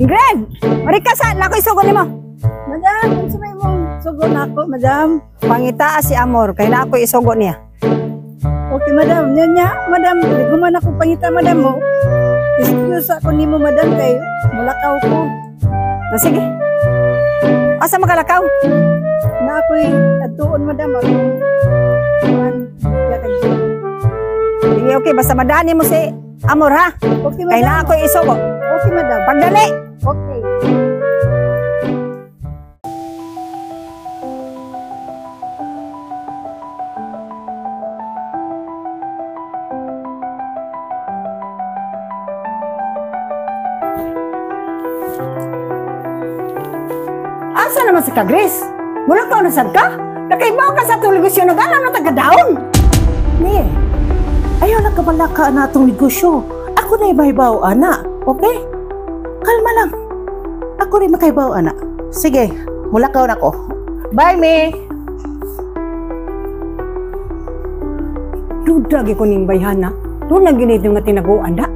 Ingrid! Marika saan? Ako isugon mo. Madam, kung sabay mong sugon ako, madam. Pangita si Amor, kaya na ako isugon niya. Okay, madam. Yan niya, madam. Guman ako pangita, madam mo. Excuse ako ni mo, madam, kay malakaw ko. Sige. Asa makalakaw? Na ako'y atuon, madam. Sige, okay. Basta madani mo si Amor, ha? Okay, madam. Kaya na ako isugon. Okay, madam. Pagdali! Okay. Asa naman si Kagris? Mula ka nasad ka? Nakaibaw ka sa itong negosyo na gano'n na taga-daon. Ne, ayaw na kamalaka na itong negosyo. Ako na ibahibaw, ana. Okay? Kalma lang. Ako rin makaibaw, ana. Sige, mula ka na ko. Bye, me! Dudag ko ning bayhana. Doon na ginit yung nga tinaguan da.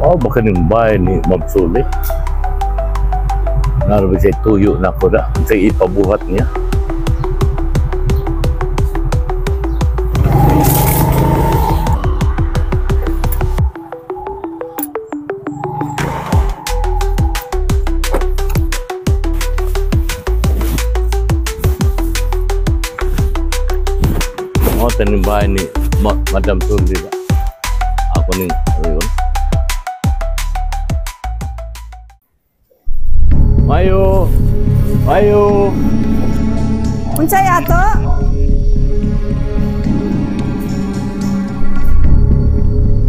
Oh, baka yung bahay ni Mabsuli. Narabi siya tuyo na ko na. Sa ipabuhat niya. Oh, yung bahay ni Madam Suli na. Ako ning yun. Mayo! Mayo! Unsay ato?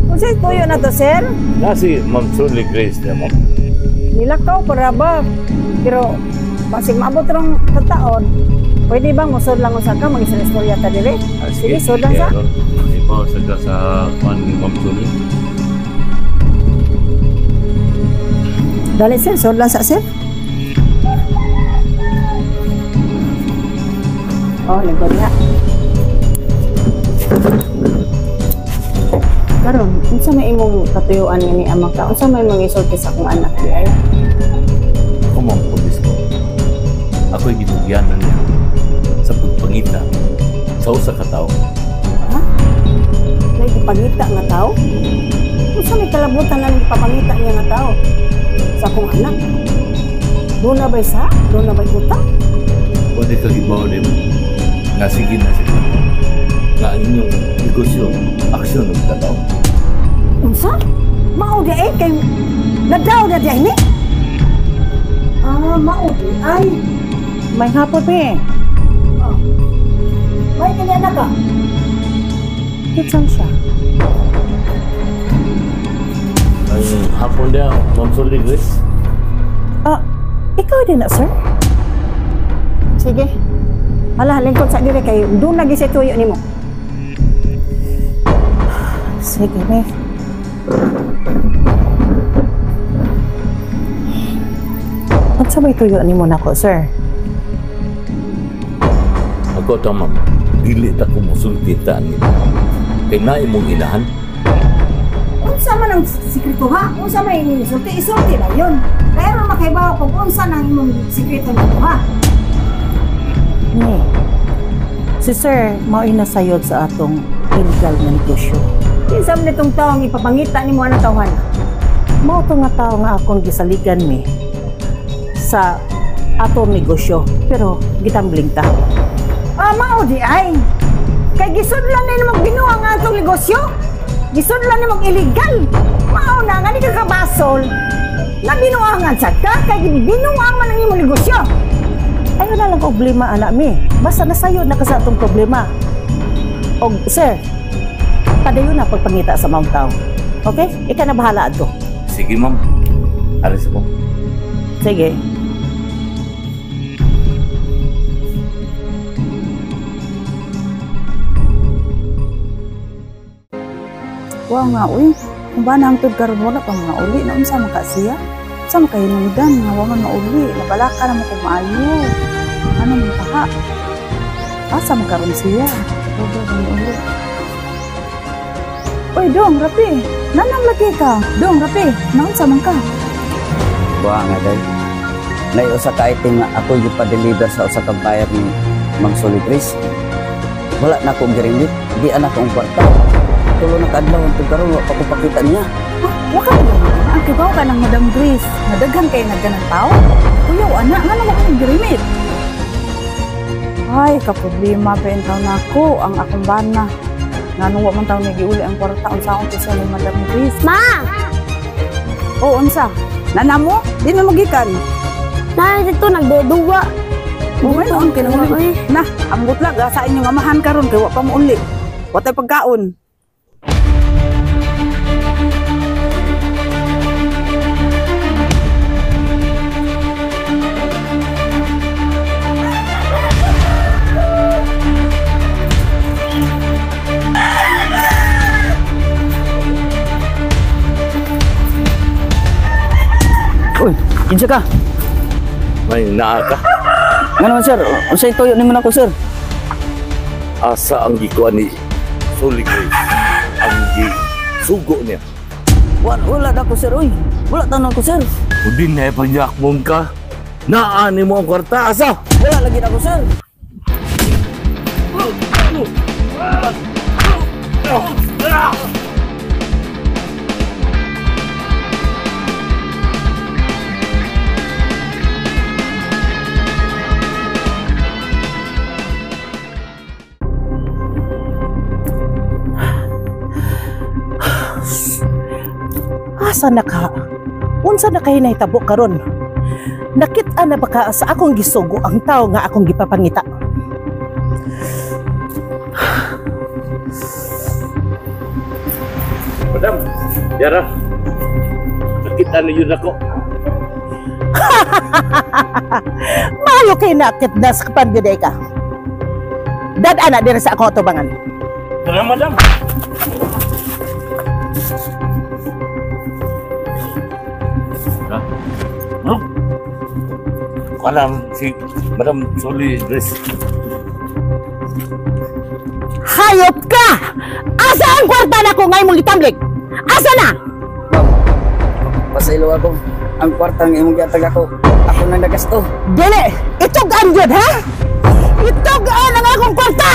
Unsay tuyo na to, sir? Nasi Ma'am Suli Grace niya, ma'am. Nilakaw para ba? Pero, basig maabot rong taon, pwede bang musod lang usa ka, mag-isang istorya ta dili? Sige, sod lang sa. Ibaw sa pan ni Ma'am Suli. Dali, sir, sod lang sa, sir. Oh, lingkod nga. Karon, unsa may imong katuyuan nga ni amang ka? Unsa may mga isulti sa akong anak di ay? Ako ma'am, pulis ko. Ako'y gitugyanan niya sa pagpangita sa usa ka tao. Ha? May ipangita nga tao? Unsa may kalabutan na ipapangita niya nga tao? Sa akong anak? Doon na ba'y sa? Doon na ba'y utang? Pwede ka ibaw din nga sige na siya nga ang inyong negosyo, aksyon ng tataw. Unsa? Mao di ay kay nadaw na di ay ni? Mao di ay. May hapon, me. Oh. May kanya ka? Kitsan siya. Ang hapon niya, Ma'am Suli Grace. Ikaw din na, sir? Sige. Hala, lingkod sa dire kay doon lagi sa tuyo nimo. Sige, me. At sa may tuyo ni mo na ko, sir? Ako ito, ma'am, dili ta ko musultitaan niyo. Kay na imong inahan. Unsa man ang sikreto ha? Unsa may inisulti? Isulti lang yun. Pero makaibaw kung unsa nang imong sikreto nito ha? Ne. Si sir, mao'y nasayod sa atong illegal na negosyo. Kinsa man itong taong ipapangita nimo ana tawhan? Mao to nga tao nga akong gisaligan mi sa atong negosyo. Pero gitambling ta. Mao di ay. Kay gisudlan na nimong binuang nga atong negosyo. Gisudlan nimong illegal. Mao na nga di ka kabasol. Na binuangan sa ka kay binuang man ang imong negosyo. Ayaw na lang problema, anak mi. Basta nasayod na ka sa atong problema. O, sir, padayon na pagpangita sa mga tao. Okay? Ika na bahala ato. Sige, ma'am. Alis po. Sige. Wa nga uy, kung ba nang tud karon wala pa mga uli na unsa man ka siya? Unsa man kayo nungdan nga wa man uli, nabalaka na mo kung maayo. Ano man taha? Asa man karon siya? Wala man uli. Uy, Dong, Rapi, nanang lagi ka. Dong, Rapi, naunsa man ka? Wa nga day. Nay usa ka item nga ako gipa-deliver sa usa ka buyer ni Mang Solidris. Wala na akong girimit, di ana akong kwarta. Tulo na kadlaw ang karon wa pa ko pakita niya. Wa ka ba? Ang kibaw ka ng Madam Grace. Nadaghan kay nagganang tao. Kuyaw, anak, nga naman akong girimit. Ay, kaproblema pa yung taon na ako, ang akong bana. Nga nung wa man taon nagiuli ang kwarta, unsa akong kisa ni Madam Grace. Ma! O, unsa? Nana mo? Di na magikan. Na, dito, nagduduwa. O, ngayon, kinahuli. Na, ang gutlag, sa inyong amahan karon kay wa pa mo uli. Wa tay pagkaon. Uy, kinsa ka? May naa ka. Nga naman sir, unsay tuyo nimo nako sir? Asa ang gikuan ni Soligray. Ang gisugo niya. Wala na ko sir, uy. Wala tanong ko sir. Hindi na ipanyak mo ka. Naani mo ang kwarta. Asa? Wala lagi na ko sir. Asa na ka? Unsa na kayo nahitabo karon? Nakita na ba ka sa akong gisugo ang tao nga akong gipapangita? Madam, Yara. Nakita na yun ako. Mayo kay nakit na sa kapandiday ka. Dad-ana din sa akong atubangan. Tara, madam. Ha? Ano? Alam si Madam Solidris. Hayop ka! Asa ang kwarta na ko ngayon mong itamblik? Asa na? Ma'am, pasaylo ako. Ang kwartang imong giatag ako nang nagasto. Dili! Itugan yun, ha? Itugan ang akong kwarta!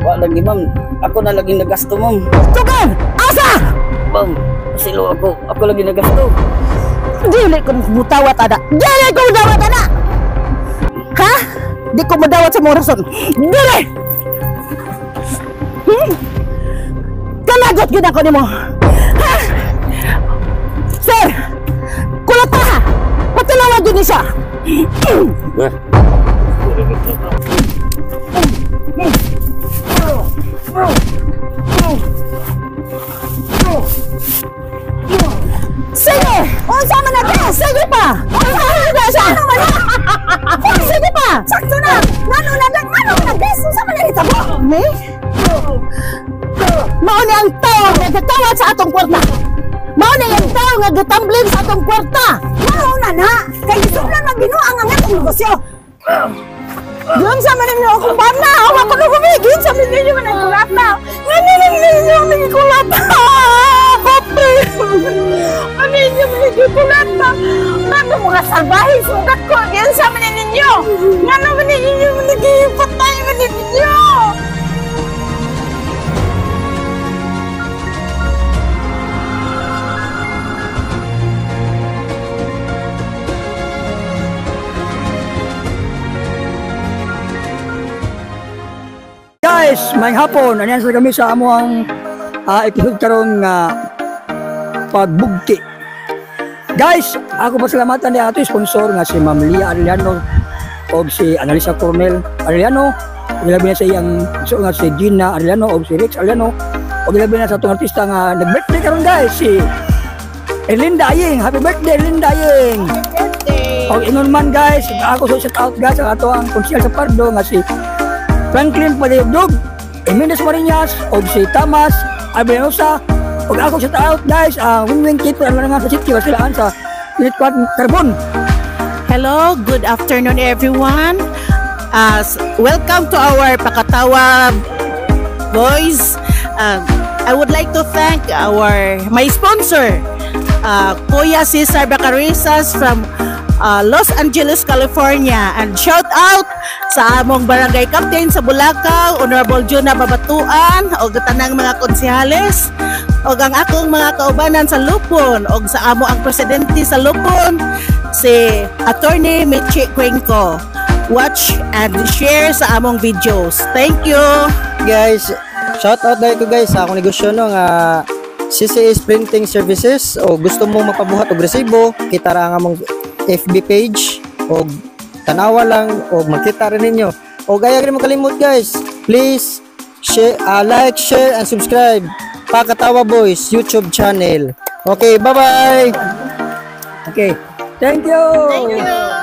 Wa lagi ma'am, ako na lagi nagasto ma'am. Itugan! Asa? Ma'am, pasaylo ako. Ako lagi nagasto. Dili ko mutawat, ana. Dili ko mutawat, ana! Ha? Di ko madawat sa mga rason. Dili! Kalagot gid ako nimo. Ha? Sir! Kulata! Patulawag yun ni siya! Sige! Unsa man na ka? Sige pa! Unsa man na siya? Sige pa! Sakto na! Ngano na guys? Unsa man na hitabo? Me? Mao ni ang tao nga gatawat sa atong kwarta. Mao ni ang tao nga gatambling sa atong kwarta. Mao na! Kay gusto lang magbinuang ang atong negosyo! Doon sa manin niyo akong bana. Awa ko na gumigin sa manin niyo na ikulat na. Manin niyo na ikulat na. Papi. Manin niyo na ikulat na. Ano mga salbahe. Sugat ko. Yan sa manin ninyo. Nga na manin niyo na nagipatay manin ninyo. Guys, may hapon, anyan sa kami sa amuang episode karon nga pagbugti. Guys, ako pasalamatan ni ato sponsor nga si Ma'am Lia Arellano o si Analisa Cornel Arellano. Ilabi na sa iyang so nga si Gina Arellano o si Rex Arellano. O ilabi na sa itong artista nga nag-birthday karon guys, si Erlinda Aying. Happy birthday, Erlinda Aying! O ingon man guys, ako so shout out guys sa ato ang konsyal sa Pardo nga si Franklin Padayogdog, Eminas Marinas, o si Tamas Albenosa, Ug ako shout out guys, wing-wing keeper ang nga sa city wasilaan sa Unit 1 Carbon. Hello, good afternoon everyone. Welcome to our Pakatawa Boys. I would like to thank my sponsor, Kuya Cesar Bacarisas from Los Angeles, California. And shout out sa among barangay captain sa Bulacau, Honorable Juna Babatuan, o tanang mga konsehales, o ang akong mga kaubanan sa Lupon, o sa amo ang presidente sa Lupon, si Attorney Michi Cuenco. Watch and share sa among videos. Thank you. Guys, shout out dahil ko guys sa akong negosyo no nga CCS Printing Services. O gusto mo mapabuhat og resibo, kita ra ang among FB page o tanawa lang o makita rin ninyo. O gaya rin mo kalimot guys, please share, like, share and subscribe Pakatawa Boys YouTube channel. Okay, bye bye. Okay. Thank you. Thank you.